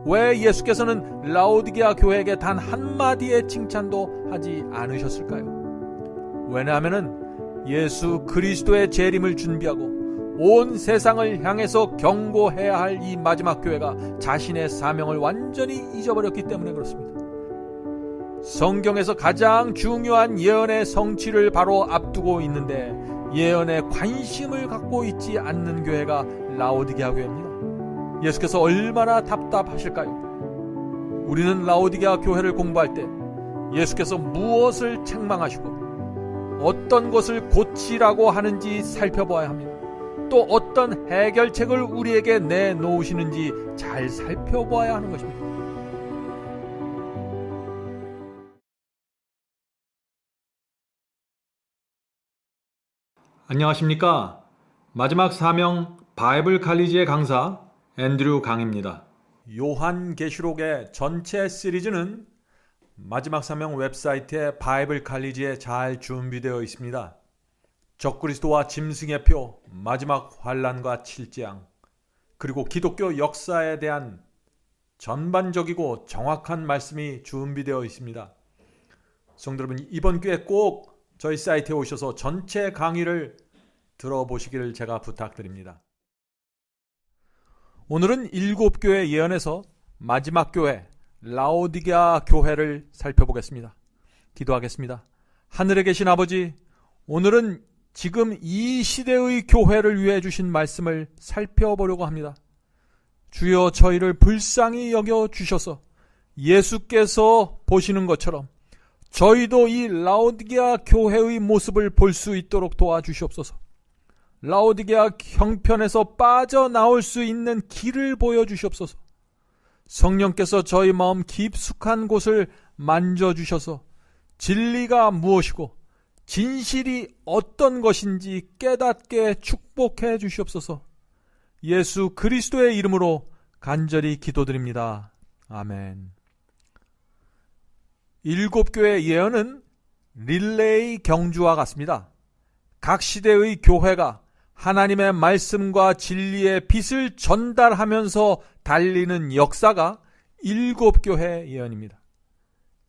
왜 예수께서는 라오디게아 교회에게 단 한마디의 칭찬도 하지 않으셨을까요? 왜냐하면 예수 그리스도의 재림을 준비하고 온 세상을 향해서 경고해야 할 이 마지막 교회가 자신의 사명을 완전히 잊어버렸기 때문에 그렇습니다. 성경에서 가장 중요한 예언의 성취를 바로 앞두고 있는데 예언에 관심을 갖고 있지 않는 교회가 라오디게아 교회입니다. 예수께서 얼마나 답답하실까요? 우리는 라오디게아 교회를 공부할 때 예수께서 무엇을 책망하시고 어떤 것을 고치라고 하는지 살펴봐야 합니다. 또 어떤 해결책을 우리에게 내놓으시는지 잘 살펴봐야 하는 것입니다. 안녕하십니까? 마지막 사명 바이블 칼리지의 강사 앤드류 강입니다. 요한계시록의 전체 시리즈는 마지막 사명 웹사이트에 바이블 칼리지에 잘 준비되어 있습니다. 적그리스도와 짐승의 표, 마지막 환란과 7재앙, 그리고 기독교 역사에 대한 전반적이고 정확한 말씀이 준비되어 있습니다. 성도 여러분, 이번 기회에 꼭 저희 사이트에 오셔서 전체 강의를 들어보시기를 제가 부탁드립니다. 오늘은 7교회 예언에서 마지막 교회 라오디게아 교회를 살펴보겠습니다. 기도하겠습니다. 하늘에 계신 아버지, 오늘은 지금 이 시대의 교회를 위해 주신 말씀을 살펴보려고 합니다. 주여, 저희를 불쌍히 여겨 주셔서 예수께서 보시는 것처럼 저희도 이 라오디게아 교회의 모습을 볼 수 있도록 도와주시옵소서. 라오디게아 형편에서 빠져나올 수 있는 길을 보여주시옵소서. 성령께서 저희 마음 깊숙한 곳을 만져주셔서 진리가 무엇이고 진실이 어떤 것인지 깨닫게 축복해 주시옵소서. 예수 그리스도의 이름으로 간절히 기도드립니다. 아멘. 7교회 예언은 릴레이 경주와 같습니다. 각 시대의 교회가 하나님의 말씀과 진리의 빛을 전달하면서 달리는 역사가 7교회 예언입니다.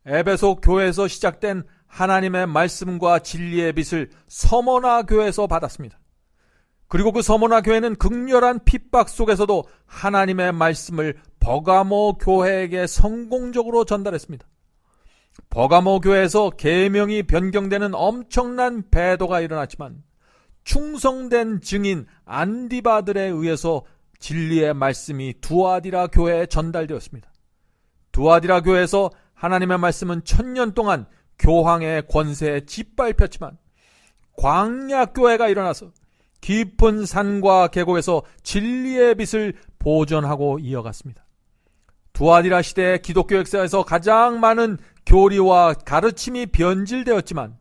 에베소 교회에서 시작된 하나님의 말씀과 진리의 빛을 서머나 교회에서 받았습니다. 그리고 그 서머나 교회는 극렬한 핍박 속에서도 하나님의 말씀을 버가모 교회에게 성공적으로 전달했습니다. 버가모 교회에서 계명이 변경되는 엄청난 배도가 일어났지만 충성된 증인 안디바들에 의해서 진리의 말씀이 두아디라 교회에 전달되었습니다. 두아디라 교회에서 하나님의 말씀은 1000년 동안 교황의 권세에 짓밟혔지만 광야 교회가 일어나서 깊은 산과 계곡에서 진리의 빛을 보존하고 이어갔습니다. 두아디라 시대의 기독교 역사에서 가장 많은 교리와 가르침이 변질되었지만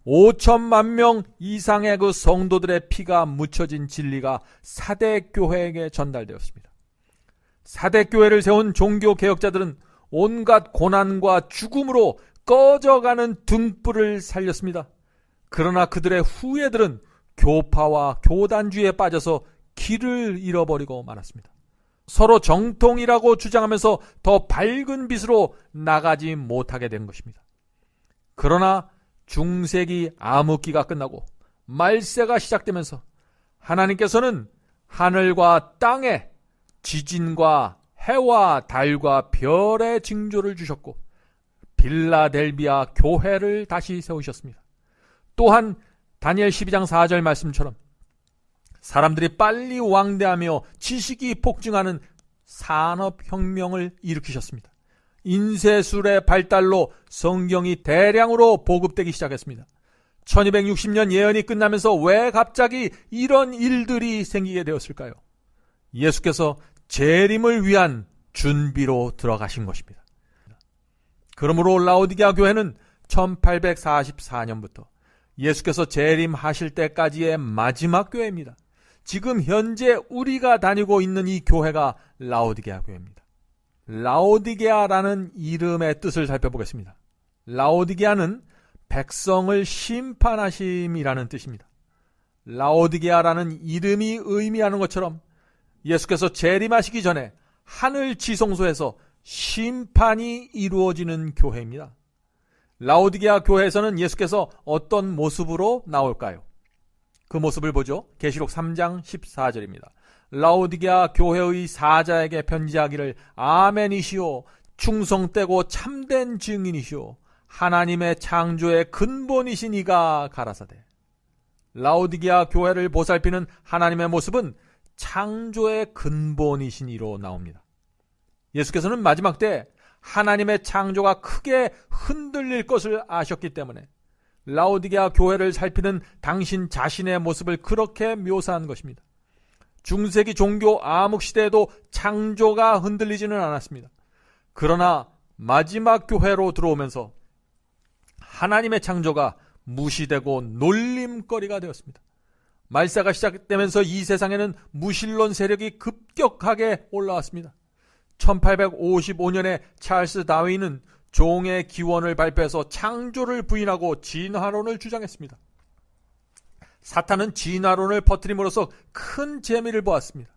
5천만 명 이상의 그 성도들의 피가 묻혀진 진리가 사대교회에게 전달되었습니다. 사대교회를 세운 종교개혁자들은 온갖 고난과 죽음으로 꺼져가는 등불을 살렸습니다. 그러나 그들의 후예들은 교파와 교단주의에 빠져서 길을 잃어버리고 말았습니다. 서로 정통이라고 주장하면서 더 밝은 빛으로 나가지 못하게 된 것입니다. 그러나 중세기 암흑기가 끝나고 말세가 시작되면서 하나님께서는 하늘과 땅에 지진과 해와 달과 별의 징조를 주셨고 빌라델비아 교회를 다시 세우셨습니다. 또한 다니엘 12장 4절 말씀처럼 사람들이 빨리 왕래하며 지식이 폭증하는 산업혁명을 일으키셨습니다. 인쇄술의 발달로 성경이 대량으로 보급되기 시작했습니다. 1260년 예언이 끝나면서 왜 갑자기 이런 일들이 생기게 되었을까요? 예수께서 재림을 위한 준비로 들어가신 것입니다. 그러므로 라오디게아 교회는 1844년부터 예수께서 재림하실 때까지의 마지막 교회입니다. 지금 현재 우리가 다니고 있는 이 교회가 라오디게아 교회입니다. 라오디게아라는 이름의 뜻을 살펴보겠습니다. 라오디게아는 백성을 심판하심이라는 뜻입니다. 라오디게아라는 이름이 의미하는 것처럼 예수께서 재림하시기 전에 하늘 지성소에서 심판이 이루어지는 교회입니다. 라오디게아 교회에서는 예수께서 어떤 모습으로 나올까요? 그 모습을 보죠. 계시록 3장 14절입니다. 라오디게아 교회의 사자에게 편지하기를 아멘이시오, 충성되고 참된 증인이시오, 하나님의 창조의 근본이신 이가 가라사대. 라오디게아 교회를 보살피는 하나님의 모습은 창조의 근본이신 이로 나옵니다. 예수께서는 마지막 때 하나님의 창조가 크게 흔들릴 것을 아셨기 때문에 라오디게아 교회를 살피는 당신 자신의 모습을 그렇게 묘사한 것입니다. 중세기 종교 암흑시대에도 창조가 흔들리지는 않았습니다. 그러나 마지막 교회로 들어오면서 하나님의 창조가 무시되고 놀림거리가 되었습니다. 말세가 시작되면서 이 세상에는 무신론 세력이 급격하게 올라왔습니다. 1855년에 찰스 다윈은 종의 기원을 발표해서 창조를 부인하고 진화론을 주장했습니다. 사탄은 진화론을 퍼뜨림으로써 큰 재미를 보았습니다.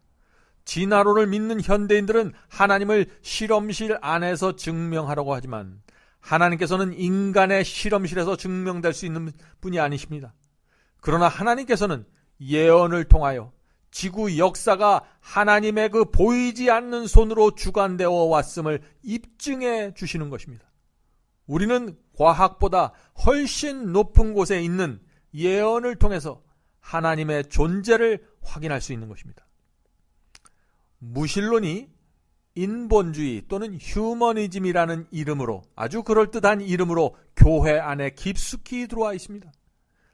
진화론을 믿는 현대인들은 하나님을 실험실 안에서 증명하려고 하지만 하나님께서는 인간의 실험실에서 증명될 수 있는 분이 아니십니다. 그러나 하나님께서는 예언을 통하여 지구 역사가 하나님의 그 보이지 않는 손으로 주관되어 왔음을 입증해 주시는 것입니다. 우리는 과학보다 훨씬 높은 곳에 있는 예언을 통해서 하나님의 존재를 확인할 수 있는 것입니다. 무신론이 인본주의 또는 휴머니즘이라는 이름으로, 아주 그럴듯한 이름으로 교회 안에 깊숙이 들어와 있습니다.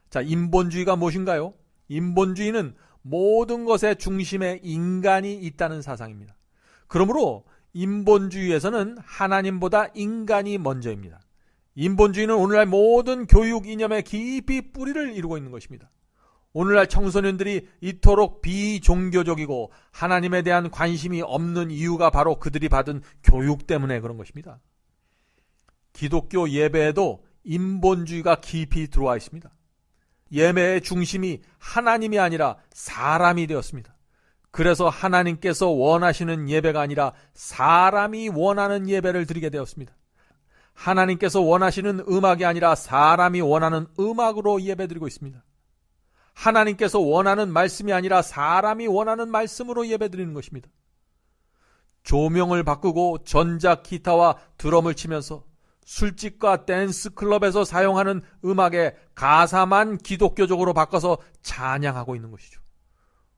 자, 인본주의가 무엇인가요? 인본주의는 모든 것의 중심에 인간이 있다는 사상입니다. 그러므로 인본주의에서는 하나님보다 인간이 먼저입니다. 인본주의는 오늘날 모든 교육 이념에 깊이 뿌리를 이루고 있는 것입니다. 오늘날 청소년들이 이토록 비종교적이고 하나님에 대한 관심이 없는 이유가 바로 그들이 받은 교육 때문에 그런 것입니다. 기독교 예배에도 인본주의가 깊이 들어와 있습니다. 예배의 중심이 하나님이 아니라 사람이 되었습니다. 그래서 하나님께서 원하시는 예배가 아니라 사람이 원하는 예배를 드리게 되었습니다. 하나님께서 원하시는 음악이 아니라 사람이 원하는 음악으로 예배드리고 있습니다. 하나님께서 원하는 말씀이 아니라 사람이 원하는 말씀으로 예배드리는 것입니다. 조명을 바꾸고 전자 기타와 드럼을 치면서 술집과 댄스클럽에서 사용하는 음악의 가사만 기독교적으로 바꿔서 찬양하고 있는 것이죠.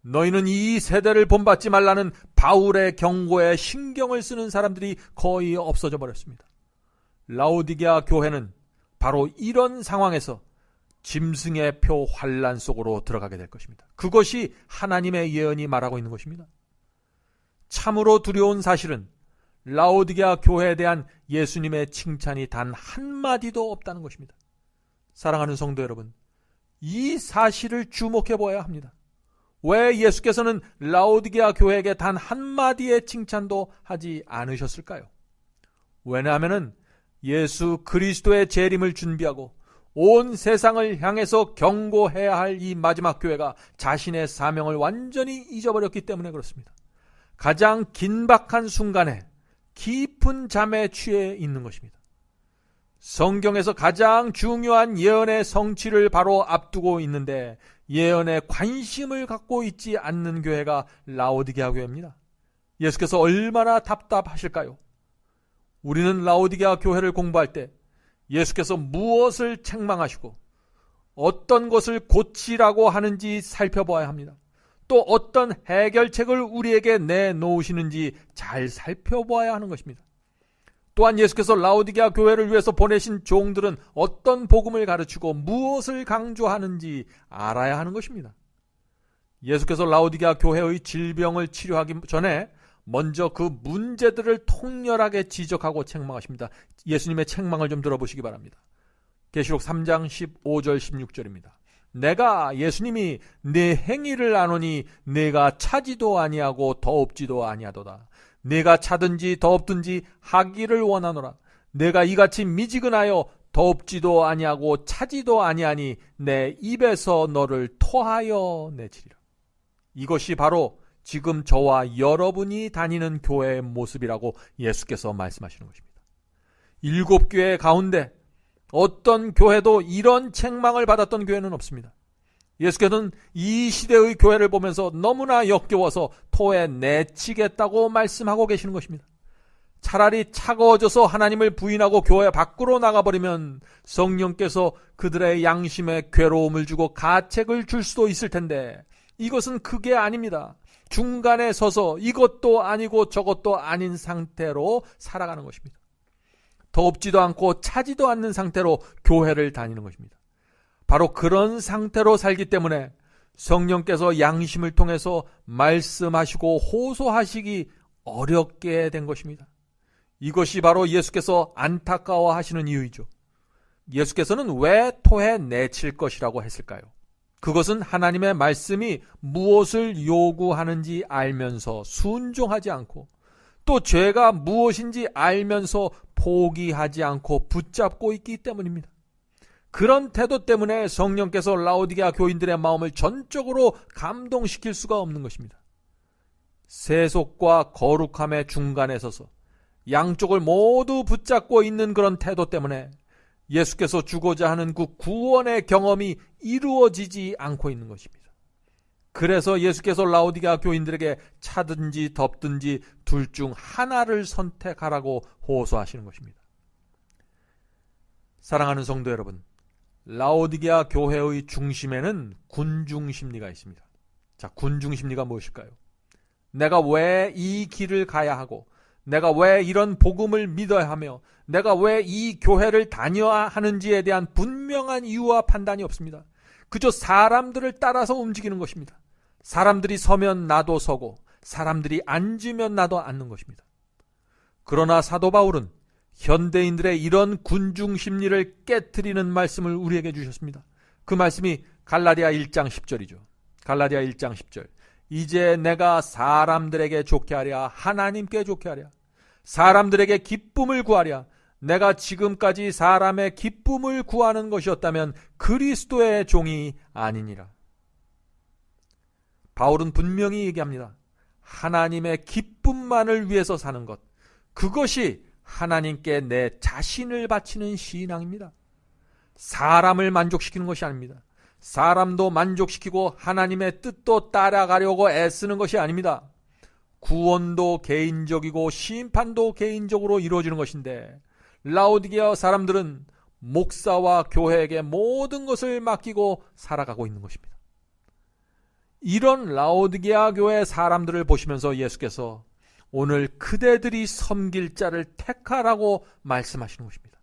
너희는 이 세대를 본받지 말라는 바울의 경고에 신경을 쓰는 사람들이 거의 없어져 버렸습니다. 라오디게아 교회는 바로 이런 상황에서 짐승의 표 환란 속으로 들어가게 될 것입니다. 그것이 하나님의 예언이 말하고 있는 것입니다. 참으로 두려운 사실은 라오디게아 교회에 대한 예수님의 칭찬이 단 한마디도 없다는 것입니다. 사랑하는 성도 여러분, 이 사실을 주목해 보아야 합니다. 왜 예수께서는 라오디게아 교회에게 단 한마디의 칭찬도 하지 않으셨을까요? 왜냐하면 예수 그리스도의 재림을 준비하고 온 세상을 향해서 경고해야 할 이 마지막 교회가 자신의 사명을 완전히 잊어버렸기 때문에 그렇습니다. 가장 긴박한 순간에 깊은 잠에 취해 있는 것입니다. 성경에서 가장 중요한 예언의 성취를 바로 앞두고 있는데 예언에 관심을 갖고 있지 않는 교회가 라오디게아 교회입니다. 예수께서 얼마나 답답하실까요? 우리는 라오디게아 교회를 공부할 때 예수께서 무엇을 책망하시고 어떤 것을 고치라고 하는지 살펴봐야 합니다. 또 어떤 해결책을 우리에게 내놓으시는지 잘 살펴봐야 하는 것입니다. 또한 예수께서 라오디게아 교회를 위해서 보내신 종들은 어떤 복음을 가르치고 무엇을 강조하는지 알아야 하는 것입니다. 예수께서 라오디게아 교회의 질병을 치료하기 전에 먼저 그 문제들을 통렬하게 지적하고 책망하십니다. 예수님의 책망을 좀 들어보시기 바랍니다. 계시록 3장 15절 16절입니다. 내가 예수님이 네 행위를 아노니 내가 차지도 아니하고 더없지도 아니하도다. 내가 차든지 더없든지 하기를 원하노라. 내가 이같이 미지근하여 더없지도 아니하고 차지도 아니하니 내 입에서 너를 토하여 내치리라. 이것이 바로 지금 저와 여러분이 다니는 교회의 모습이라고 예수께서 말씀하시는 것입니다. 7교회 가운데 어떤 교회도 이런 책망을 받았던 교회는 없습니다. 예수께서는 이 시대의 교회를 보면서 너무나 역겨워서 토에 내치겠다고 말씀하고 계시는 것입니다. 차라리 차가워져서 하나님을 부인하고 교회 밖으로 나가버리면 성령께서 그들의 양심에 괴로움을 주고 가책을 줄 수도 있을 텐데, 이것은 그게 아닙니다. 중간에 서서 이것도 아니고 저것도 아닌 상태로 살아가는 것입니다. 덥지도 않고 차지도 않는 상태로 교회를 다니는 것입니다. 바로 그런 상태로 살기 때문에 성령께서 양심을 통해서 말씀하시고 호소하시기 어렵게 된 것입니다. 이것이 바로 예수께서 안타까워하시는 이유이죠. 예수께서는 왜 토해 내칠 것이라고 했을까요? 그것은 하나님의 말씀이 무엇을 요구하는지 알면서 순종하지 않고, 또 죄가 무엇인지 알면서 포기하지 않고 붙잡고 있기 때문입니다. 그런 태도 때문에 성령께서 라오디게아 교인들의 마음을 전적으로 감동시킬 수가 없는 것입니다. 세속과 거룩함의 중간에 서서 양쪽을 모두 붙잡고 있는 그런 태도 때문에 예수께서 주고자 하는 그 구원의 경험이 이루어지지 않고 있는 것입니다. 그래서 예수께서 라오디게아 교인들에게 차든지 덥든지 둘 중 하나를 선택하라고 호소하시는 것입니다. 사랑하는 성도 여러분, 라오디게아 교회의 중심에는 군중심리가 있습니다. 자, 군중심리가 무엇일까요? 내가 왜 이 길을 가야 하고, 내가 왜 이런 복음을 믿어야 하며, 내가 왜 이 교회를 다녀야 하는지에 대한 분명한 이유와 판단이 없습니다. 그저 사람들을 따라서 움직이는 것입니다. 사람들이 서면 나도 서고, 사람들이 앉으면 나도 앉는 것입니다. 그러나 사도 바울은 현대인들의 이런 군중 심리를 깨트리는 말씀을 우리에게 주셨습니다. 그 말씀이 갈라디아 1장 10절이죠. 갈라디아 1장 10절. 이제 내가 사람들에게 좋게 하랴, 하나님께 좋게 하랴, 사람들에게 기쁨을 구하랴. 내가 지금까지 사람의 기쁨을 구하는 것이었다면 그리스도의 종이 아니니라. 바울은 분명히 얘기합니다. 하나님의 기쁨만을 위해서 사는 것, 그것이 하나님께 내 자신을 바치는 신앙입니다. 사람을 만족시키는 것이 아닙니다. 사람도 만족시키고 하나님의 뜻도 따라가려고 애쓰는 것이 아닙니다. 구원도 개인적이고 심판도 개인적으로 이루어지는 것인데, 라오디게아 사람들은 목사와 교회에게 모든 것을 맡기고 살아가고 있는 것입니다. 이런 라오디게아 교회 사람들을 보시면서 예수께서 오늘 그대들이 섬길 자를 택하라고 말씀하시는 것입니다.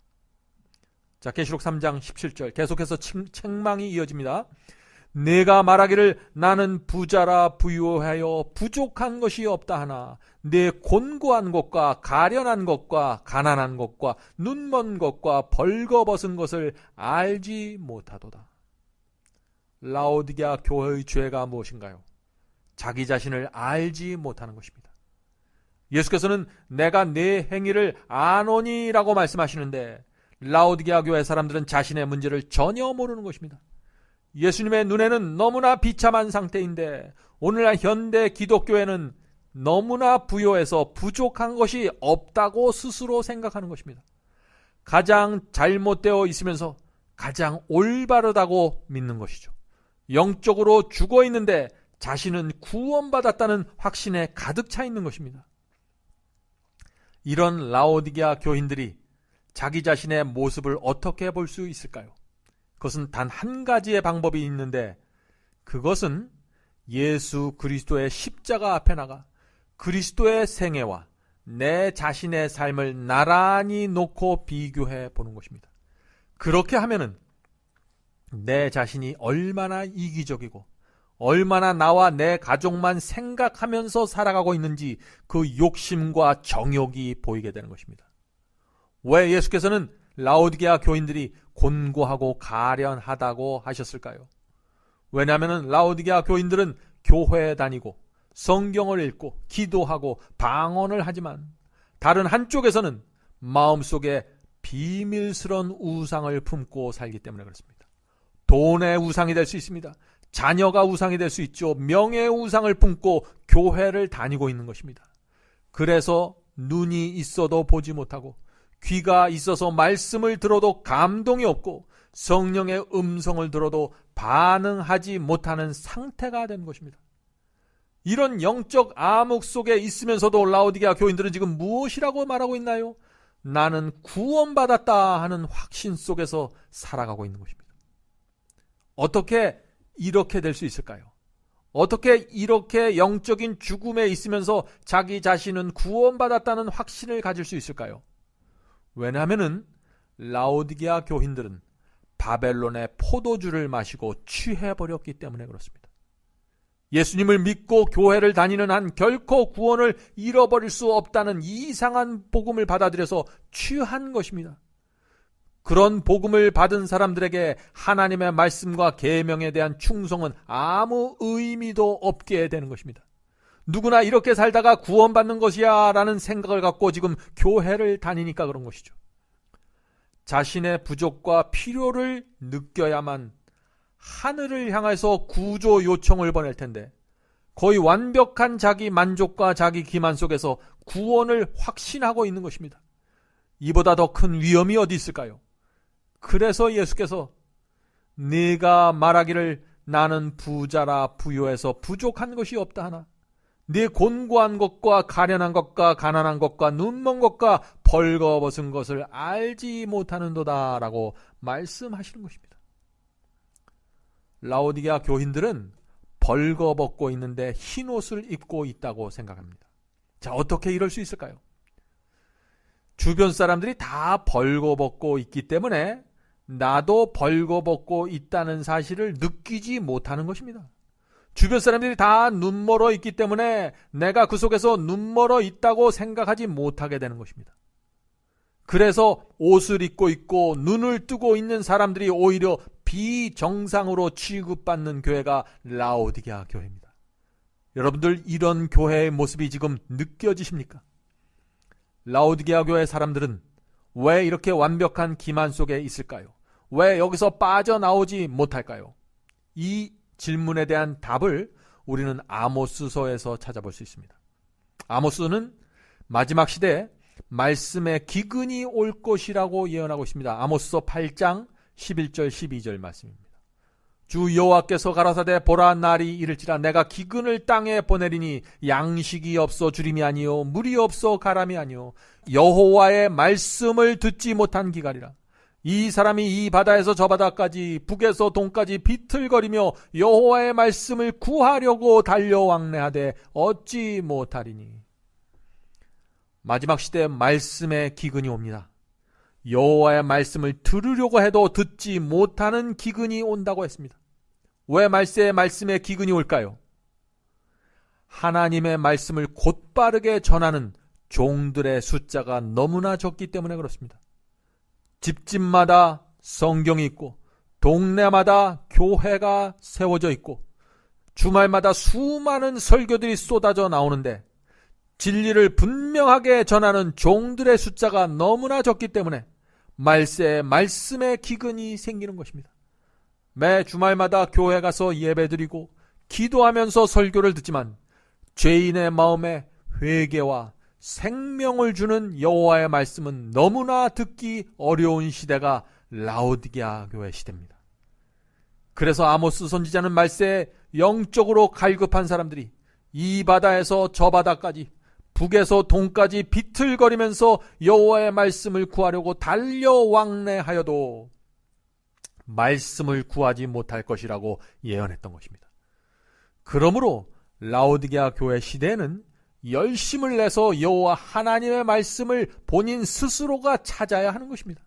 자, 계시록 3장 17절 계속해서 책망이 이어집니다. 내가 말하기를 나는 부자라 부유하여 부족한 것이 없다 하나 내 곤고한 것과 가련한 것과 가난한 것과 눈먼 것과 벌거벗은 것을 알지 못하도다. 라오디게아 교회의 죄가 무엇인가요? 자기 자신을 알지 못하는 것입니다. 예수께서는 내가 내 행위를 아노니라고 말씀하시는데, 라오디게아 교회 사람들은 자신의 문제를 전혀 모르는 것입니다. 예수님의 눈에는 너무나 비참한 상태인데, 오늘날 현대 기독교회는 너무나 부요해서 부족한 것이 없다고 스스로 생각하는 것입니다. 가장 잘못되어 있으면서 가장 올바르다고 믿는 것이죠. 영적으로 죽어 있는데 자신은 구원받았다는 확신에 가득 차 있는 것입니다. 이런 라오디게아 교인들이 자기 자신의 모습을 어떻게 볼 수 있을까요? 그것은 단 한 가지의 방법이 있는데, 그것은 예수 그리스도의 십자가 앞에 나가 그리스도의 생애와 내 자신의 삶을 나란히 놓고 비교해 보는 것입니다. 그렇게 하면은 내 자신이 얼마나 이기적이고 얼마나 나와 내 가족만 생각하면서 살아가고 있는지 그 욕심과 정욕이 보이게 되는 것입니다. 왜 예수께서는 라오디게아 교인들이 곤고하고 가련하다고 하셨을까요? 왜냐하면 라오디게아 교인들은 교회에 다니고 성경을 읽고 기도하고 방언을 하지만 다른 한쪽에서는 마음속에 비밀스러운 우상을 품고 살기 때문에 그렇습니다. 돈의 우상이 될 수 있습니다. 자녀가 우상이 될 수 있죠. 명예의 우상을 품고 교회를 다니고 있는 것입니다. 그래서 눈이 있어도 보지 못하고 귀가 있어서 말씀을 들어도 감동이 없고 성령의 음성을 들어도 반응하지 못하는 상태가 된 것입니다. 이런 영적 암흑 속에 있으면서도 라오디게아 교인들은 지금 무엇이라고 말하고 있나요? 나는 구원받았다 하는 확신 속에서 살아가고 있는 것입니다. 어떻게 이렇게 될 수 있을까요? 어떻게 이렇게 영적인 죽음에 있으면서 자기 자신은 구원받았다는 확신을 가질 수 있을까요? 왜냐하면 라오디게아 교인들은 바벨론의 포도주를 마시고 취해버렸기 때문에 그렇습니다. 예수님을 믿고 교회를 다니는 한 결코 구원을 잃어버릴 수 없다는 이상한 복음을 받아들여서 취한 것입니다. 그런 복음을 받은 사람들에게 하나님의 말씀과 계명에 대한 충성은 아무 의미도 없게 되는 것입니다. 누구나 이렇게 살다가 구원받는 것이야 라는 생각을 갖고 지금 교회를 다니니까 그런 것이죠. 자신의 부족과 필요를 느껴야만 하늘을 향해서 구조 요청을 보낼 텐데 거의 완벽한 자기 만족과 자기 기만 속에서 구원을 확신하고 있는 것입니다. 이보다 더 큰 위험이 어디 있을까요? 그래서 예수께서 네가 말하기를 나는 부자라 부요해서 부족한 것이 없다 하나 네 곤고한 것과 가련한 것과 가난한 것과 눈먼 것과 벌거벗은 것을 알지 못하는도다 라고 말씀하시는 것입니다. 라오디게아 교인들은 벌거벗고 있는데 흰 옷을 입고 있다고 생각합니다. 자, 어떻게 이럴 수 있을까요? 주변 사람들이 다 벌거벗고 있기 때문에 나도 벌거벗고 있다는 사실을 느끼지 못하는 것입니다. 주변 사람들이 다 눈멀어 있기 때문에 내가 그 속에서 눈멀어 있다고 생각하지 못하게 되는 것입니다. 그래서 옷을 입고 있고 눈을 뜨고 있는 사람들이 오히려 비정상으로 취급받는 교회가 라오디게아 교회입니다. 여러분들 이런 교회의 모습이 지금 느껴지십니까? 라오디게아 교회 사람들은 왜 이렇게 완벽한 기만 속에 있을까요? 왜 여기서 빠져나오지 못할까요? 이 질문에 대한 답을 우리는 아모스서에서 찾아볼 수 있습니다. 아모스는 마지막 시대에 말씀의 기근이 올 것이라고 예언하고 있습니다. 아모스서 8장 11절 12절 말씀입니다. 주 여호와께서 가라사대 보라 날이 이를지라 내가 기근을 땅에 보내리니 양식이 없어 주림이 아니요 물이 없어 가람이 아니요 여호와의 말씀을 듣지 못한 기갈이라. 이 사람이 이 바다에서 저 바다까지 북에서 동까지 비틀거리며 여호와의 말씀을 구하려고 달려왕래하되 얻지 못하리니. 마지막 시대에 말씀의 기근이 옵니다. 여호와의 말씀을 들으려고 해도 듣지 못하는 기근이 온다고 했습니다. 왜 말씀의 기근이 올까요? 하나님의 말씀을 곧바르게 전하는 종들의 숫자가 너무나 적기 때문에 그렇습니다. 집집마다 성경이 있고 동네마다 교회가 세워져 있고 주말마다 수많은 설교들이 쏟아져 나오는데 진리를 분명하게 전하는 종들의 숫자가 너무나 적기 때문에 말씀의 기근이 생기는 것입니다. 매 주말마다 교회 가서 예배드리고 기도하면서 설교를 듣지만 죄인의 마음에 회개와 생명을 주는 여호와의 말씀은 너무나 듣기 어려운 시대가 라오디게아 교회 시대입니다. 그래서 아모스 선지자는 말세에 영적으로 갈급한 사람들이 이 바다에서 저 바다까지 북에서 동까지 비틀거리면서 여호와의 말씀을 구하려고 달려왕래하여도 말씀을 구하지 못할 것이라고 예언했던 것입니다. 그러므로 라오디게아 교회 시대에는 열심을 내서 여호와 하나님의 말씀을 본인 스스로가 찾아야 하는 것입니다.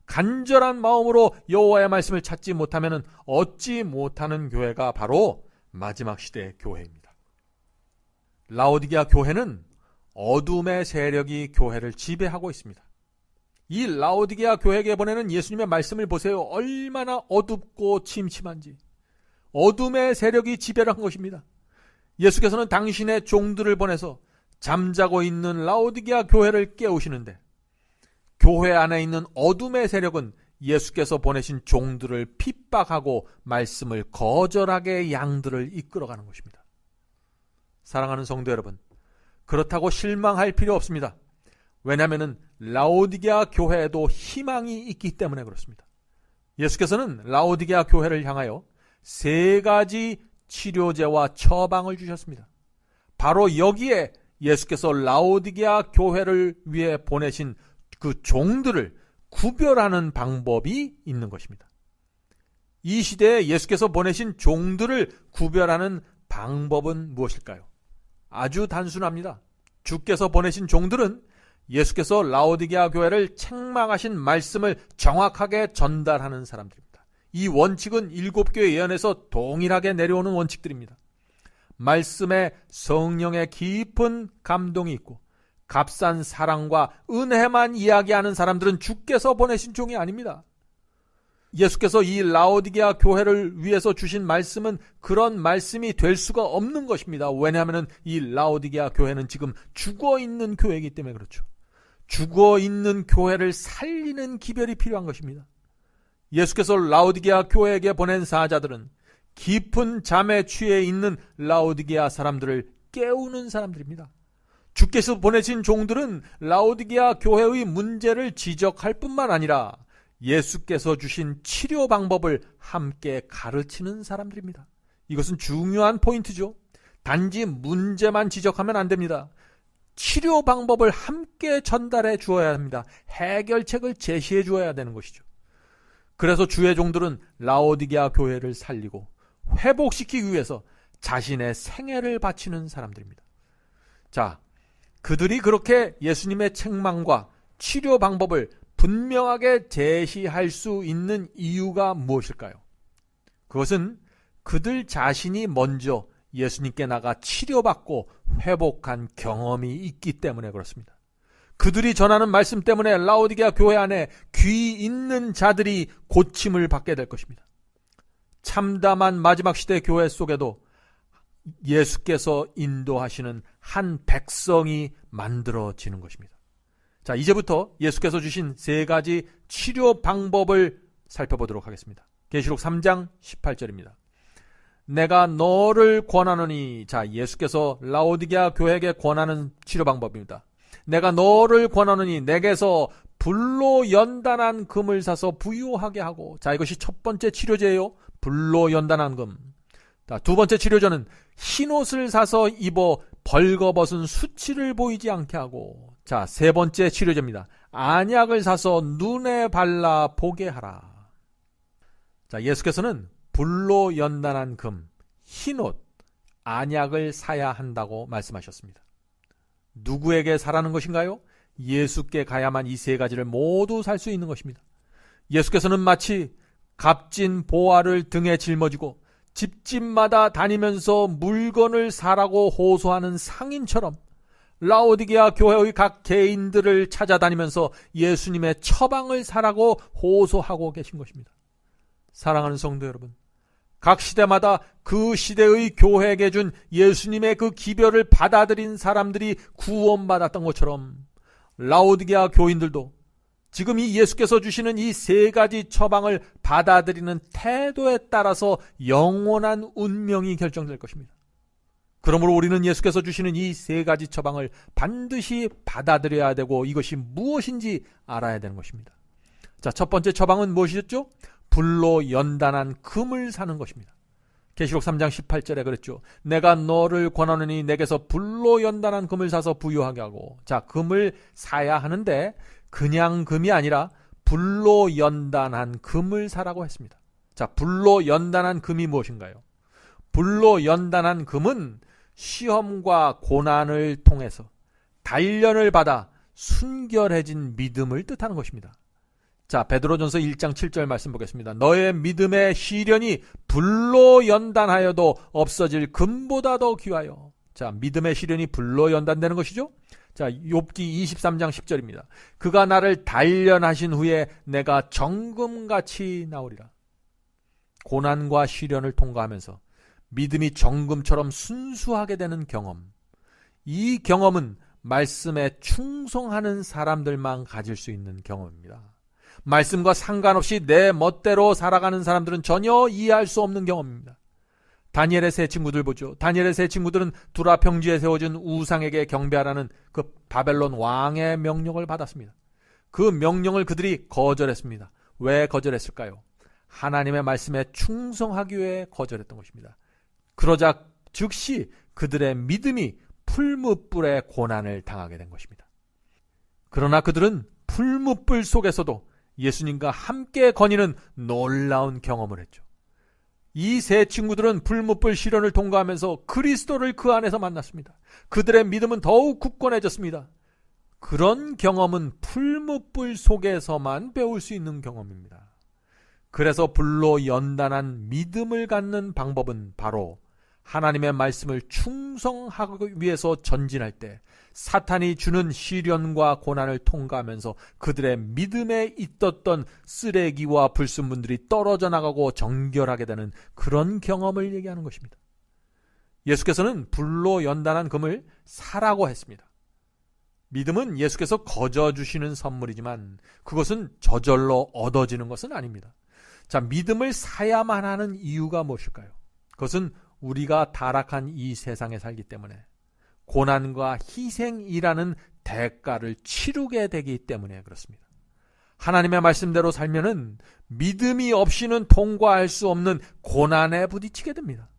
간절한 마음으로 여호와의 말씀을 찾지 못하면 얻지 못하는 교회가 바로 마지막 시대의 교회입니다. 라오디게아 교회는 어둠의 세력이 교회를 지배하고 있습니다. 이 라오디게아 교회에게 보내는 예수님의 말씀을 보세요. 얼마나 어둡고 침침한지. 어둠의 세력이 지배를 한 것입니다. 예수께서는 당신의 종들을 보내서 잠자고 있는 라오디게아 교회를 깨우시는데 교회 안에 있는 어둠의 세력은 예수께서 보내신 종들을 핍박하고 말씀을 거절하게 양들을 이끌어가는 것입니다. 사랑하는 성도 여러분, 그렇다고 실망할 필요 없습니다. 왜냐하면 라오디게아 교회에도 희망이 있기 때문에 그렇습니다. 예수께서는 라오디게아 교회를 향하여 3가지 치료제와 처방을 주셨습니다. 바로 여기에 예수께서 라오디게아 교회를 위해 보내신 그 종들을 구별하는 방법이 있는 것입니다. 이 시대에 예수께서 보내신 종들을 구별하는 방법은 무엇일까요? 아주 단순합니다. 주께서 보내신 종들은 예수께서 라오디게아 교회를 책망하신 말씀을 정확하게 전달하는 사람들입니다. 이 원칙은 7교회 예언에서 동일하게 내려오는 원칙들입니다. 말씀에 성령의 깊은 감동이 있고 값싼 사랑과 은혜만 이야기하는 사람들은 주께서 보내신 종이 아닙니다. 예수께서 이 라오디게아 교회를 위해서 주신 말씀은 그런 말씀이 될 수가 없는 것입니다. 왜냐하면 이 라오디게아 교회는 지금 죽어있는 교회이기 때문에 그렇죠. 죽어있는 교회를 살리는 기별이 필요한 것입니다. 예수께서 라오디게아 교회에게 보낸 사자들은 깊은 잠에 취해 있는 라오디게아 사람들을 깨우는 사람들입니다. 주께서 보내신 종들은 라오디게아 교회의 문제를 지적할 뿐만 아니라 예수께서 주신 치료 방법을 함께 가르치는 사람들입니다. 이것은 중요한 포인트죠. 단지 문제만 지적하면 안 됩니다. 치료 방법을 함께 전달해 주어야 합니다. 해결책을 제시해 주어야 되는 것이죠. 그래서 주의 종들은 라오디게아 교회를 살리고 회복시키기 위해서 자신의 생애를 바치는 사람들입니다. 자, 그들이 그렇게 예수님의 책망과 치료 방법을 분명하게 제시할 수 있는 이유가 무엇일까요? 그것은 그들 자신이 먼저 예수님께 나가 치료받고 회복한 경험이 있기 때문에 그렇습니다. 그들이 전하는 말씀 때문에 라오디게아 교회 안에 귀 있는 자들이 고침을 받게 될 것입니다. 참담한 마지막 시대 교회 속에도 예수께서 인도하시는 한 백성이 만들어지는 것입니다. 자, 이제부터 예수께서 주신 3가지 치료 방법을 살펴보도록 하겠습니다. 계시록 3장 18절입니다. 내가 너를 권하노니, 자, 예수께서 라오디게아 교회에게 권하는 치료 방법입니다. 내가 너를 권하노니 내게서 불로 연단한 금을 사서 부유하게 하고, 자, 이것이 첫 번째 치료제예요. 불로 연단한 금. 자, 두 번째 치료제는 흰옷을 사서 입어 벌거벗은 수치를 보이지 않게 하고, 자, 3번째 치료제입니다. 안약을 사서 눈에 발라 보게 하라. 자, 예수께서는 불로 연단한 금, 흰옷, 안약을 사야 한다고 말씀하셨습니다. 누구에게 사라는 것인가요? 예수께 가야만 이 3가지를 모두 살 수 있는 것입니다. 예수께서는 마치 값진 보화를 등에 짊어지고 집집마다 다니면서 물건을 사라고 호소하는 상인처럼 라오디게아 교회의 각 개인들을 찾아다니면서 예수님의 처방을 사라고 호소하고 계신 것입니다. 사랑하는 성도 여러분, 각 시대마다 그 시대의 교회에게 준 예수님의 그 기별을 받아들인 사람들이 구원받았던 것처럼 라오디게아 교인들도 지금 이 예수께서 주시는 이 3가지 처방을 받아들이는 태도에 따라서 영원한 운명이 결정될 것입니다. 그러므로 우리는 예수께서 주시는 이 3가지 처방을 반드시 받아들여야 되고 이것이 무엇인지 알아야 되는 것입니다. 자, 첫 번째 처방은 무엇이었죠? 불로 연단한 금을 사는 것입니다. 계시록 3장 18절에 그랬죠. 내가 너를 권하노니 내게서 불로 연단한 금을 사서 부유하게 하고, 자, 금을 사야 하는데 그냥 금이 아니라 불로 연단한 금을 사라고 했습니다. 자, 불로 연단한 금이 무엇인가요? 불로 연단한 금은 시험과 고난을 통해서 단련을 받아 순결해진 믿음을 뜻하는 것입니다. 자, 베드로전서 1장 7절 말씀 보겠습니다. 너의 믿음의 시련이 불로 연단하여도 없어질 금보다 더 귀하여. 자, 믿음의 시련이 불로 연단되는 것이죠. 자, 욥기 23장 10절입니다. 그가 나를 단련하신 후에 내가 정금같이 나오리라. 고난과 시련을 통과하면서 믿음이 정금처럼 순수하게 되는 경험. 이 경험은 말씀에 충성하는 사람들만 가질 수 있는 경험입니다. 말씀과 상관없이 내 멋대로 살아가는 사람들은 전혀 이해할 수 없는 경험입니다. 다니엘의 세 친구들 보죠. 다니엘의 세 친구들은 두라 평지에 세워진 우상에게 경배하라는 그 바벨론 왕의 명령을 받았습니다. 그 명령을 그들이 거절했습니다. 왜 거절했을까요? 하나님의 말씀에 충성하기 위해 거절했던 것입니다. 그러자 즉시 그들의 믿음이 풀무불의 고난을 당하게 된 것입니다. 그러나 그들은 풀무불 속에서도 예수님과 함께 거니는 놀라운 경험을 했죠. 이 세 친구들은 풀무불 시련을 통과하면서 그리스도를 그 안에서 만났습니다. 그들의 믿음은 더욱 굳건해졌습니다. 그런 경험은 풀무불 속에서만 배울 수 있는 경험입니다. 그래서 불로 연단한 믿음을 갖는 방법은 바로 하나님의 말씀을 충성하기 위해서 전진할 때 사탄이 주는 시련과 고난을 통과하면서 그들의 믿음에 있었던 쓰레기와 불순물들이 떨어져 나가고 정결하게 되는 그런 경험을 얘기하는 것입니다. 예수께서는 불로 연단한 금을 사라고 했습니다. 믿음은 예수께서 거저 주시는 선물이지만 그것은 저절로 얻어지는 것은 아닙니다. 자, 믿음을 사야만 하는 이유가 무엇일까요? 그것은 우리가 타락한 이 세상에 살기 때문에 고난과 희생이라는 대가를 치르게 되기 때문에 그렇습니다. 하나님의 말씀대로 살면은 믿음이 없이는 통과할 수 없는 고난에 부딪히게 됩니다.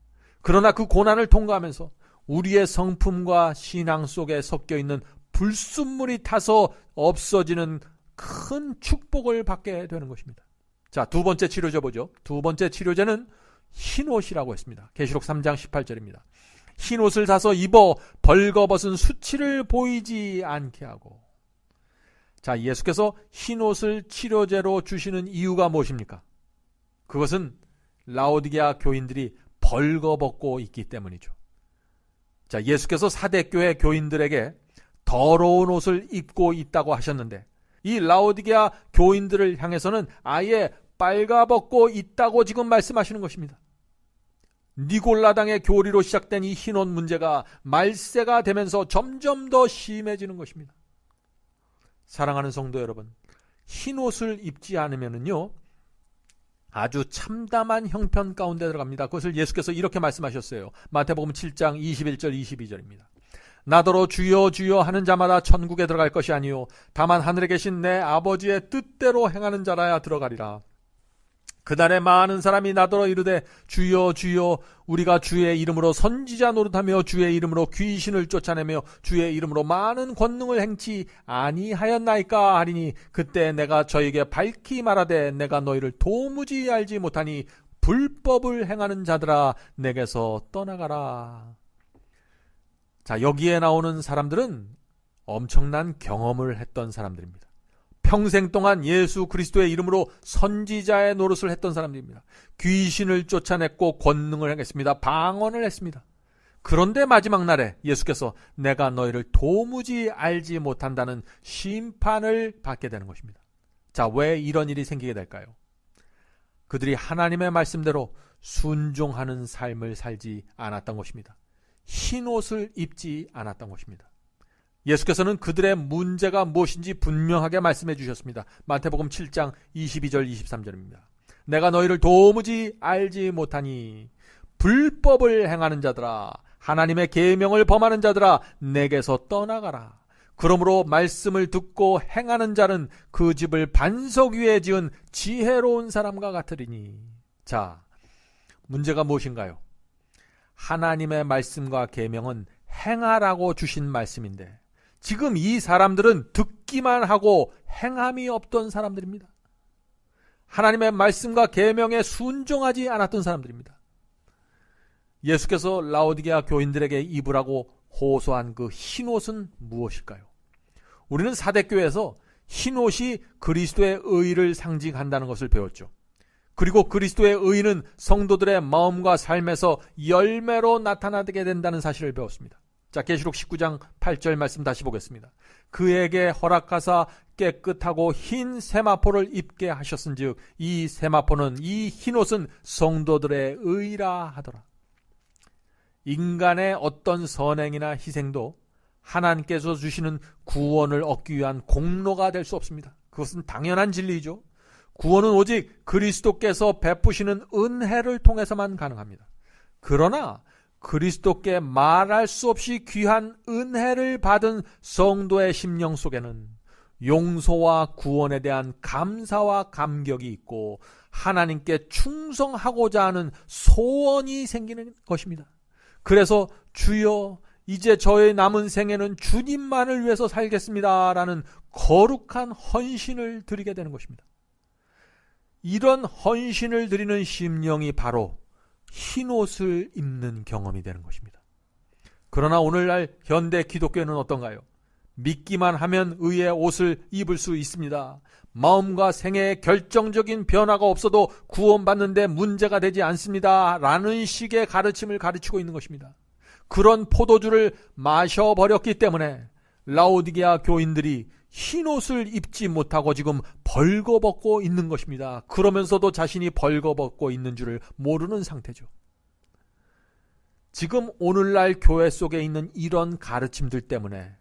그러나 그 고난을 통과하면서 우리의 성품과 신앙 속에 섞여 있는 불순물이 타서 없어지는 큰 축복을 받게 되는 것입니다. 자, 두 번째 치료제 보죠. 두 번째 치료제는 흰옷이라고 했습니다. 계시록 3장 18절입니다. 흰옷을 사서 입어 벌거벗은 수치를 보이지 않게 하고. 자, 예수께서 흰옷을 치료제로 주시는 이유가 무엇입니까? 그것은 라오디게아 교인들이 벌거벗고 있기 때문이죠. 자, 예수께서 사대교회 교인들에게 더러운 옷을 입고 있다고 하셨는데 이 라오디게아 교인들을 향해서는 아예 빨가벗고 있다고 지금 말씀하시는 것입니다. 니골라당의 교리로 시작된 이 흰옷 문제가 말세가 되면서 점점 더 심해지는 것입니다. 사랑하는 성도 여러분, 흰옷을 입지 않으면요 아주 참담한 형편 가운데 들어갑니다. 그것을 예수께서 이렇게 말씀하셨어요. 마태복음 7장 21절 22절입니다. 나더러 주여 주여 하는 자마다 천국에 들어갈 것이 아니요 다만 하늘에 계신 내 아버지의 뜻대로 행하는 자라야 들어가리라. 그날에 많은 사람이 나더러 이르되 주여 주여 우리가 주의 이름으로 선지자 노릇하며 주의 이름으로 귀신을 쫓아내며 주의 이름으로 많은 권능을 행치 아니하였나이까 하리니 그때 내가 저에게 밝히 말하되 내가 너희를 도무지 알지 못하니 불법을 행하는 자들아 내게서 떠나가라. 자, 여기에 나오는 사람들은 엄청난 경험을 했던 사람들입니다. 평생 동안 예수 그리스도의 이름으로 선지자의 노릇을 했던 사람들입니다. 귀신을 쫓아냈고 권능을 행했습니다. 방언을 했습니다. 그런데 마지막 날에 예수께서 내가 너희를 도무지 알지 못한다는 심판을 받게 되는 것입니다. 자, 왜 이런 일이 생기게 될까요? 그들이 하나님의 말씀대로 순종하는 삶을 살지 않았던 것입니다. 흰옷을 입지 않았던 것입니다. 예수께서는 그들의 문제가 무엇인지 분명하게 말씀해 주셨습니다. 마태복음 7장 22절 23절입니다. 내가 너희를 도무지 알지 못하니 불법을 행하는 자들아 하나님의 계명을 범하는 자들아 내게서 떠나가라. 그러므로 말씀을 듣고 행하는 자는 그 집을 반석 위에 지은 지혜로운 사람과 같으리니. 자, 문제가 무엇인가요? 하나님의 말씀과 계명은 행하라고 주신 말씀인데 지금 이 사람들은 듣기만 하고 행함이 없던 사람들입니다. 하나님의 말씀과 계명에 순종하지 않았던 사람들입니다. 예수께서 라오디게아 교인들에게 입으라고 호소한 그 흰옷은 무엇일까요? 우리는 사대교회에서 흰옷이 그리스도의 의를 상징한다는 것을 배웠죠. 그리고 그리스도의 의는 성도들의 마음과 삶에서 열매로 나타나게 된다는 사실을 배웠습니다. 자, 계시록 19장 8절 말씀 다시 보겠습니다. 그에게 허락하사 깨끗하고 흰 세마포를 입게 하셨은즉 이 세마포는 이 흰옷은 성도들의 의라 하더라. 인간의 어떤 선행이나 희생도 하나님께서 주시는 구원을 얻기 위한 공로가 될 수 없습니다. 그것은 당연한 진리죠. 구원은 오직 그리스도께서 베푸시는 은혜를 통해서만 가능합니다. 그러나 그리스도께 말할 수 없이 귀한 은혜를 받은 성도의 심령 속에는 용서와 구원에 대한 감사와 감격이 있고 하나님께 충성하고자 하는 소원이 생기는 것입니다. 그래서 주여 이제 저의 남은 생애는 주님만을 위해서 살겠습니다 라는 거룩한 헌신을 드리게 되는 것입니다. 이런 헌신을 드리는 심령이 바로 흰옷을 입는 경험이 되는 것입니다. 그러나 오늘날 현대 기독교는 어떤가요? 믿기만 하면 의의 옷을 입을 수 있습니다. 마음과 생애에 결정적인 변화가 없어도 구원받는 데 문제가 되지 않습니다 라는 식의 가르침을 가르치고 있는 것입니다. 그런 포도주를 마셔버렸기 때문에 라오디게아 교인들이 흰옷을 입지 못하고 지금 벌거벗고 있는 것입니다. 그러면서도 자신이 벌거벗고 있는 줄을 모르는 상태죠. 지금 오늘날 교회 속에 있는 이런 가르침들 때문에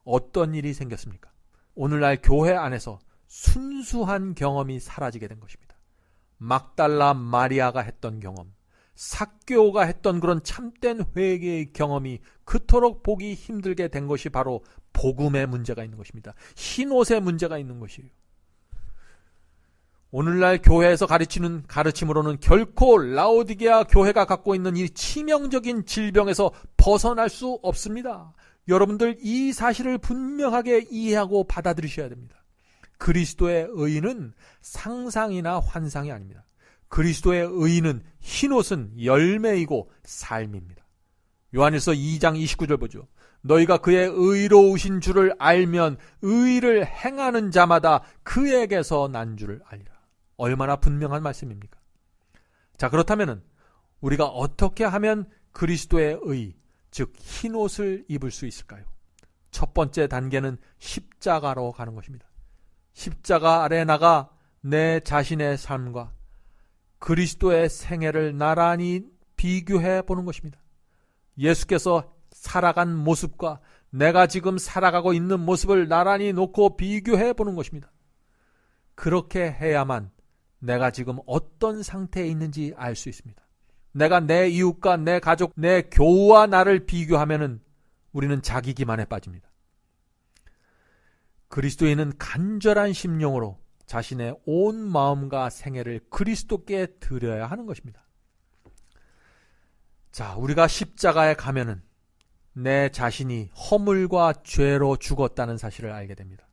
어떤 일이 생겼습니까? 오늘날 교회 안에서 순수한 경험이 사라지게 된 것입니다. 막달라 마리아가 했던 경험, 삭개오가 했던 그런 참된 회개의 경험이 그토록 보기 힘들게 된 것이 바로 복음의 문제가 있는 것입니다. 흰옷의 문제가 있는 것이에요. 오늘날 교회에서 가르치는 가르침으로는 결코 라오디게아 교회가 갖고 있는 이 치명적인 질병에서 벗어날 수 없습니다. 여러분들 이 사실을 분명하게 이해하고 받아들이셔야 됩니다. 그리스도의 의인은 상상이나 환상이 아닙니다. 그리스도의 의인은 흰옷은 열매이고 삶입니다. 요한일서 2장 29절 보죠. 너희가 그의 의로우신 줄을 알면 의를 행하는 자마다 그에게서 난 줄을 알리라. 얼마나 분명한 말씀입니까? 자, 그렇다면 우리가 어떻게 하면 그리스도의 의, 즉 흰옷을 입을 수 있을까요? 첫 번째 단계는 십자가로 가는 것입니다. 십자가 아래 나가 내 자신의 삶과 그리스도의 생애를 나란히 비교해 보는 것입니다. 예수께서 살아간 모습과 내가 지금 살아가고 있는 모습을 나란히 놓고 비교해 보는 것입니다. 그렇게 해야만 내가 지금 어떤 상태에 있는지 알 수 있습니다. 내가 내 이웃과 내 가족, 내 교우와 나를 비교하면은 우리는 자기 기만에 빠집니다. 그리스도인은 간절한 심령으로 자신의 온 마음과 생애를 그리스도께 드려야 하는 것입니다. 자, 우리가 십자가에 가면은 내 자신이 허물과 죄로 죽었다는 사실을 알게 됩니다.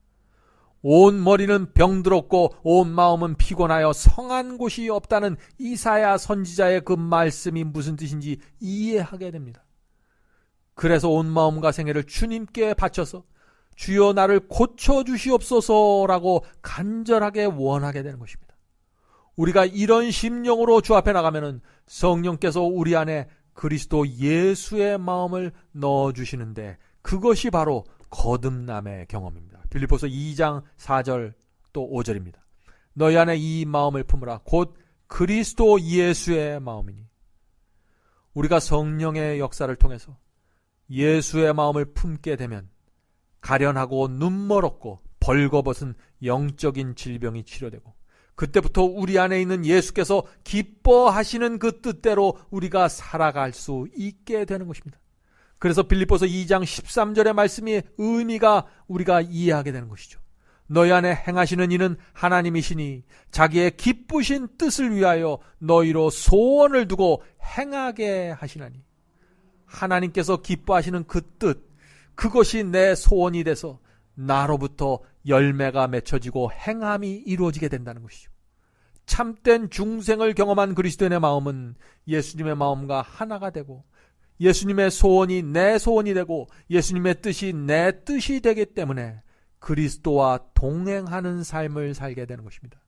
온 머리는 병들었고 온 마음은 피곤하여 성한 곳이 없다는 이사야 선지자의 그 말씀이 무슨 뜻인지 이해하게 됩니다. 그래서 온 마음과 생애를 주님께 바쳐서 주여 나를 고쳐주시옵소서라고 간절하게 원하게 되는 것입니다. 우리가 이런 심령으로 주 앞에 나가면은 성령께서 우리 안에 그리스도 예수의 마음을 넣어주시는데 그것이 바로 거듭남의 경험입니다. 빌립보서 2장 4절 또 5절입니다. 너희 안에 이 마음을 품으라. 곧 그리스도 예수의 마음이니. 우리가 성령의 역사를 통해서 예수의 마음을 품게 되면 가련하고 눈멀었고 벌거벗은 영적인 질병이 치료되고 그때부터 우리 안에 있는 예수께서 기뻐하시는 그 뜻대로 우리가 살아갈 수 있게 되는 것입니다. 그래서 빌립보서 2장 13절의 말씀이 의미가 우리가 이해하게 되는 것이죠. 너희 안에 행하시는 이는 하나님이시니 자기의 기쁘신 뜻을 위하여 너희로 소원을 두고 행하게 하시나니. 하나님께서 기뻐하시는 그 뜻, 그것이 내 소원이 돼서 나로부터 열매가 맺혀지고 행함이 이루어지게 된다는 것이죠. 참된 중생을 경험한 그리스도인의 마음은 예수님의 마음과 하나가 되고 예수님의 소원이 내 소원이 되고 예수님의 뜻이 내 뜻이 되기 때문에 그리스도와 동행하는 삶을 살게 되는 것입니다.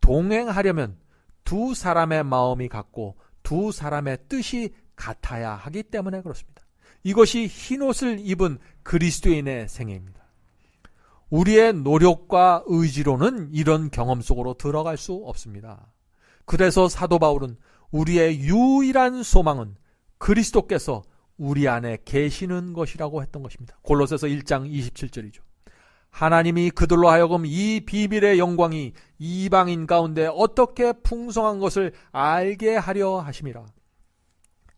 동행하려면 두 사람의 마음이 같고 두 사람의 뜻이 같아야 하기 때문에 그렇습니다. 이것이 흰옷을 입은 그리스도인의 생애입니다. 우리의 노력과 의지로는 이런 경험 속으로 들어갈 수 없습니다. 그래서 사도 바울은 우리의 유일한 소망은 그리스도께서 우리 안에 계시는 것이라고 했던 것입니다. 골로새서 1장 27절이죠. 하나님이 그들로 하여금 이 비밀의 영광이 이방인 가운데 어떻게 풍성한 것을 알게 하려 하심이라.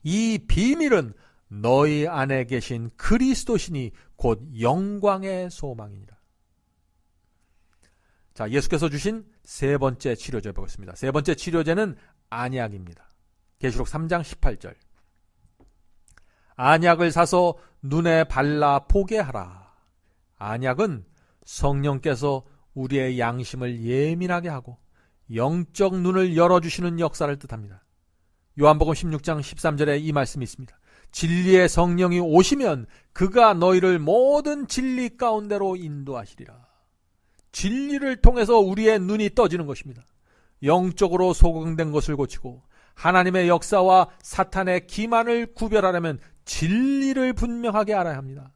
이 비밀은 너희 안에 계신 그리스도시니 곧 영광의 소망이니라. 자, 예수께서 주신 세 번째 치료제 보겠습니다. 세 번째 치료제는 안약입니다. 계시록 3장 18절. 안약을 사서 눈에 발라 보게 하라. 안약은 성령께서 우리의 양심을 예민하게 하고 영적 눈을 열어주시는 역사를 뜻합니다. 요한복음 16장 13절에 이 말씀이 있습니다. 진리의 성령이 오시면 그가 너희를 모든 진리 가운데로 인도하시리라. 진리를 통해서 우리의 눈이 떠지는 것입니다. 영적으로 소경된 것을 고치고 하나님의 역사와 사탄의 기만을 구별하려면 진리를 분명하게 알아야 합니다.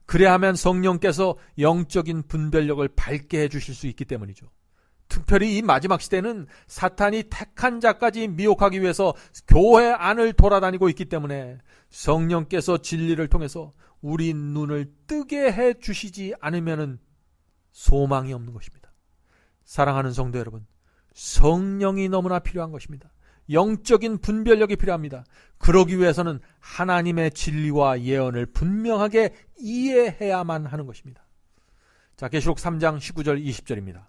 그래야 하면 성령께서 영적인 분별력을 밝게 해주실 수 있기 때문이죠. 특별히 이 마지막 시대는 사탄이 택한 자까지 미혹하기 위해서 교회 안을 돌아다니고 있기 때문에 성령께서 진리를 통해서 우리 눈을 뜨게 해주시지 않으면 소망이 없는 것입니다. 사랑하는 성도 여러분, 성령이 너무나 필요한 것입니다. 영적인 분별력이 필요합니다. 그러기 위해서는 하나님의 진리와 예언을 분명하게 이해해야만 하는 것입니다. 자, 계시록 3장 19절 20절입니다.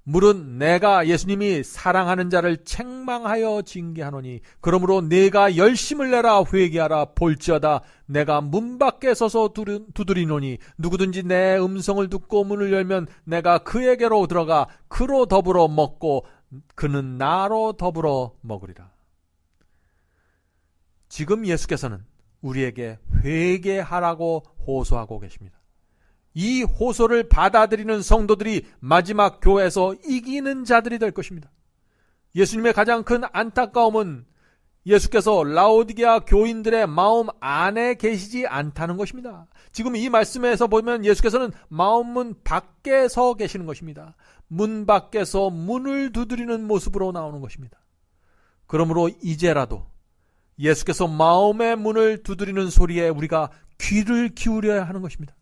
물은 내가 예수님이 사랑하는 자를 책망하여 징계하노니 그러므로 내가 열심을 내라 회개하라. 볼지어다 내가 문 밖에 서서 두드리노니 누구든지 내 음성을 듣고 문을 열면 내가 그에게로 들어가 그로 더불어 먹고 그는 나로 더불어 먹으리라. 지금 예수께서는 우리에게 회개하라고 호소하고 계십니다. 이 호소를 받아들이는 성도들이 마지막 교회에서 이기는 자들이 될 것입니다. 예수님의 가장 큰 안타까움은 예수께서 라오디게아 교인들의 마음 안에 계시지 않다는 것입니다. 지금 이 말씀에서 보면 예수께서는 마음문 밖에 서 계시는 것입니다. 문 밖에서 문을 두드리는 모습으로 나오는 것입니다. 그러므로 이제라도 예수께서 마음의 문을 두드리는 소리에 우리가 귀를 기울여야 하는 것입니다.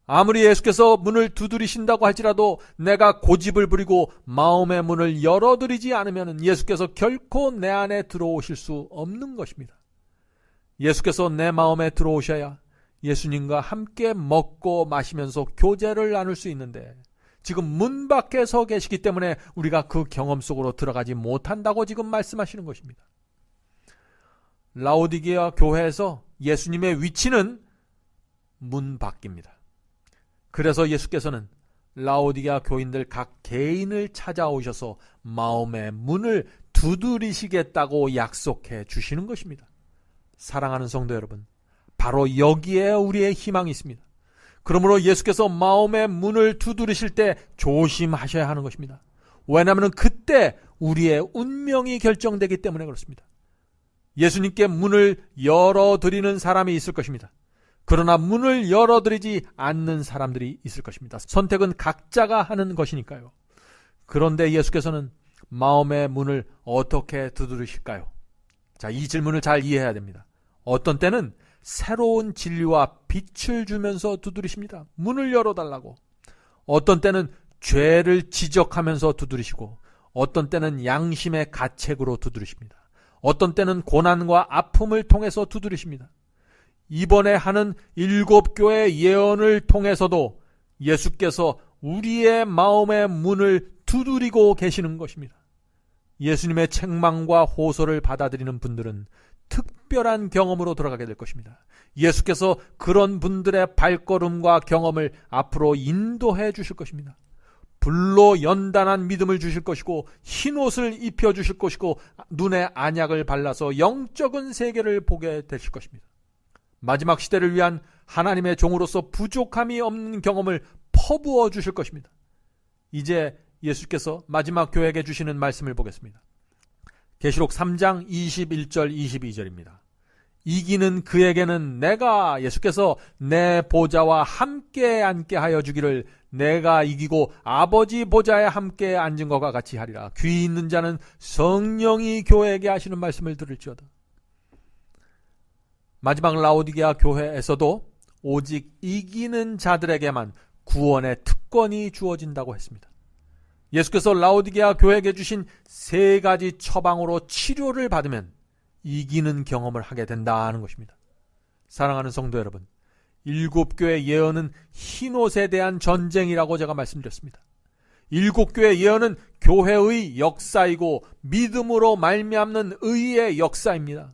아무리 예수께서 문을 두드리신다고 할지라도 내가 고집을 부리고 마음의 문을 열어드리지 않으면 예수께서 결코 내 안에 들어오실 수 없는 것입니다. 예수께서 내 마음에 들어오셔야 예수님과 함께 먹고 마시면서 교제를 나눌 수 있는데 지금 문 밖에 서 계시기 때문에 우리가 그 경험 속으로 들어가지 못한다고 지금 말씀하시는 것입니다. 라오디게아 교회에서 예수님의 위치는 문 밖입니다. 그래서 예수께서는 라오디게아 교인들 각 개인을 찾아오셔서 마음의 문을 두드리시겠다고 약속해 주시는 것입니다. 사랑하는 성도 여러분, 바로 여기에 우리의 희망이 있습니다. 그러므로 예수께서 마음의 문을 두드리실 때 조심하셔야 하는 것입니다. 왜냐하면 그때 우리의 운명이 결정되기 때문에 그렇습니다. 예수님께 문을 열어드리는 사람이 있을 것입니다. 그러나 문을 열어드리지 않는 사람들이 있을 것입니다. 선택은 각자가 하는 것이니까요. 그런데 예수께서는 마음의 문을 어떻게 두드리실까요? 자, 이 질문을 잘 이해해야 됩니다. 어떤 때는 새로운 진리와 빛을 주면서 두드리십니다. 문을 열어달라고. 어떤 때는 죄를 지적하면서 두드리시고 어떤 때는 양심의 가책으로 두드리십니다. 어떤 때는 고난과 아픔을 통해서 두드리십니다. 이번에 하는 7교회 예언을 통해서도 예수께서 우리의 마음의 문을 두드리고 계시는 것입니다. 예수님의 책망과 호소를 받아들이는 분들은 특별한 경험으로 들어가게 될 것입니다. 예수께서 그런 분들의 발걸음과 경험을 앞으로 인도해 주실 것입니다. 불로 연단한 믿음을 주실 것이고 흰 옷을 입혀 주실 것이고 눈에 안약을 발라서 영적인 세계를 보게 되실 것입니다. 마지막 시대를 위한 하나님의 종으로서 부족함이 없는 경험을 퍼부어 주실 것입니다. 이제 예수께서 마지막 교회에게 주시는 말씀을 보겠습니다. 계시록 3장 21절 22절입니다. 이기는 그에게는 내가 예수께서 내 보좌와 함께 앉게 하여 주기를 내가 이기고 아버지 보좌에 함께 앉은 것과 같이 하리라. 귀 있는 자는 성령이 교회에게 하시는 말씀을 들을지어다. 마지막 라오디게아 교회에서도 오직 이기는 자들에게만 구원의 특권이 주어진다고 했습니다. 예수께서 라오디게아 교회에게 주신 3가지 처방으로 치료를 받으면 이기는 경험을 하게 된다는 것입니다. 사랑하는 성도 여러분, 7교회 예언은 흰옷에 대한 전쟁이라고 제가 말씀드렸습니다. 7교회 예언은 교회의 역사이고 믿음으로 말미암는 의의 역사입니다.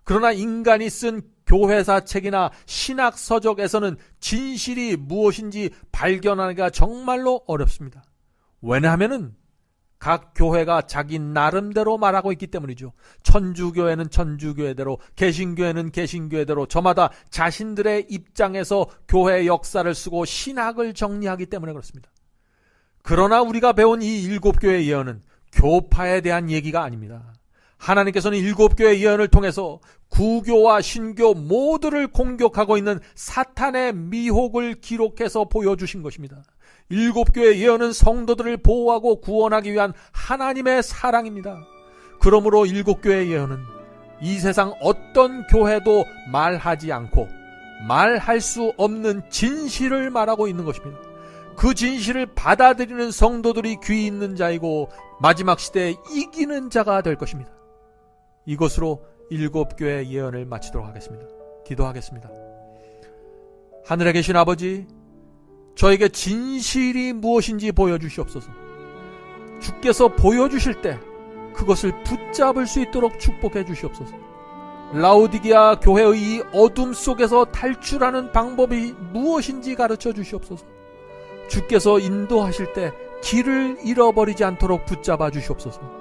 그러나 인간이 쓴 교회사 책이나 신학 서적에서는 진실이 무엇인지 발견하기가 정말로 어렵습니다. 왜냐하면 각 교회가 자기 나름대로 말하고 있기 때문이죠. 천주교회는 천주교회대로, 개신교회는 개신교회대로 저마다 자신들의 입장에서 교회의 역사를 쓰고 신학을 정리하기 때문에 그렇습니다. 그러나 우리가 배운 이 7교회 예언은 교파에 대한 얘기가 아닙니다. 하나님께서는 7교회 예언을 통해서 구교와 신교 모두를 공격하고 있는 사탄의 미혹을 기록해서 보여주신 것입니다. 7교회 예언은 성도들을 보호하고 구원하기 위한 하나님의 사랑입니다. 그러므로 7교회 예언은 이 세상 어떤 교회도 말하지 않고 말할 수 없는 진실을 말하고 있는 것입니다. 그 진실을 받아들이는 성도들이 귀 있는 자이고 마지막 시대에 이기는 자가 될 것입니다. 이것으로 7교회 예언을 마치도록 하겠습니다. 기도하겠습니다. 하늘에 계신 아버지, 저에게 진실이 무엇인지 보여주시옵소서. 주께서 보여주실 때 그것을 붙잡을 수 있도록 축복해 주시옵소서. 라오디게아 교회의 이 어둠 속에서 탈출하는 방법이 무엇인지 가르쳐 주시옵소서. 주께서 인도하실 때 길을 잃어버리지 않도록 붙잡아 주시옵소서.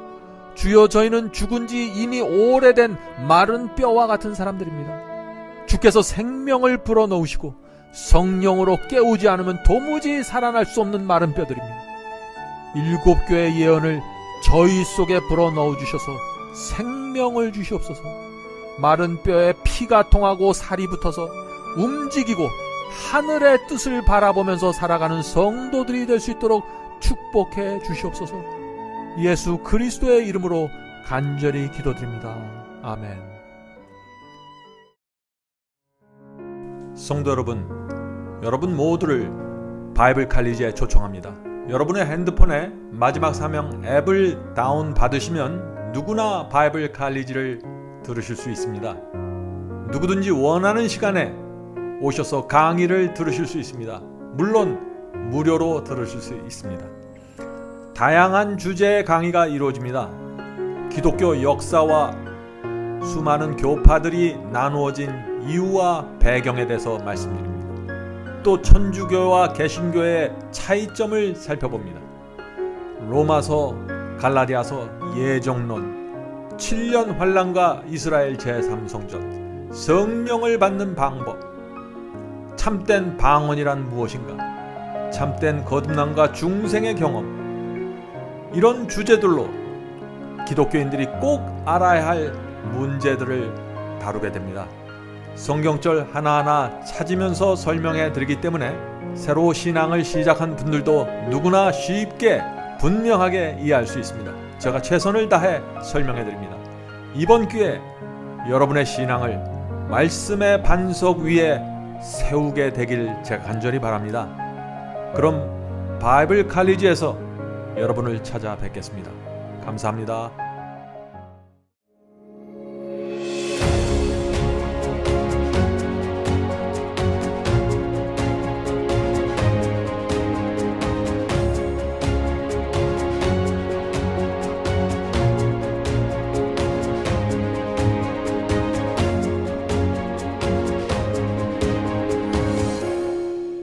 주여, 저희는 죽은 지 이미 오래된 마른 뼈와 같은 사람들입니다. 주께서 생명을 불어넣으시고 성령으로 깨우지 않으면 도무지 살아날 수 없는 마른 뼈들입니다. 7교회 예언을 저희 속에 불어넣어 주셔서 생명을 주시옵소서. 마른 뼈에 피가 통하고 살이 붙어서 움직이고 하늘의 뜻을 바라보면서 살아가는 성도들이 될 수 있도록 축복해 주시옵소서. 예수 그리스도의 이름으로 간절히 기도드립니다. 아멘. 성도 여러분 모두를 바이블 칼리지에 초청합니다. 여러분의 핸드폰에 마지막 사명 앱을 다운 받으시면 누구나 바이블 칼리지를 들으실 수 있습니다. 누구든지 원하는 시간에 오셔서 강의를 들으실 수 있습니다. 물론 무료로 들으실 수 있습니다. 다양한 주제의 강의가 이루어집니다. 기독교 역사와 수많은 교파들이 나누어진 이유와 배경에 대해서 말씀드립니다. 또 천주교와 개신교의 차이점을 살펴봅니다. 로마서, 갈라디아서, 예정론, 7년 환란과 이스라엘 제3성전, 성령을 받는 방법, 참된 방언이란 무엇인가, 참된 거듭남과 중생의 경험, 이런 주제들로 기독교인들이 꼭 알아야 할 문제들을 다루게 됩니다. 성경절 하나하나 찾으면서 설명해 드리기 때문에 새로 신앙을 시작한 분들도 누구나 쉽게 분명하게 이해할 수 있습니다. 제가 최선을 다해 설명해 드립니다. 이번 기회에 여러분의 신앙을 말씀의 반석 위에 세우게 되길 제가 간절히 바랍니다. 그럼 바이블 칼리지에서 여러분을 찾아뵙겠습니다. 감사합니다.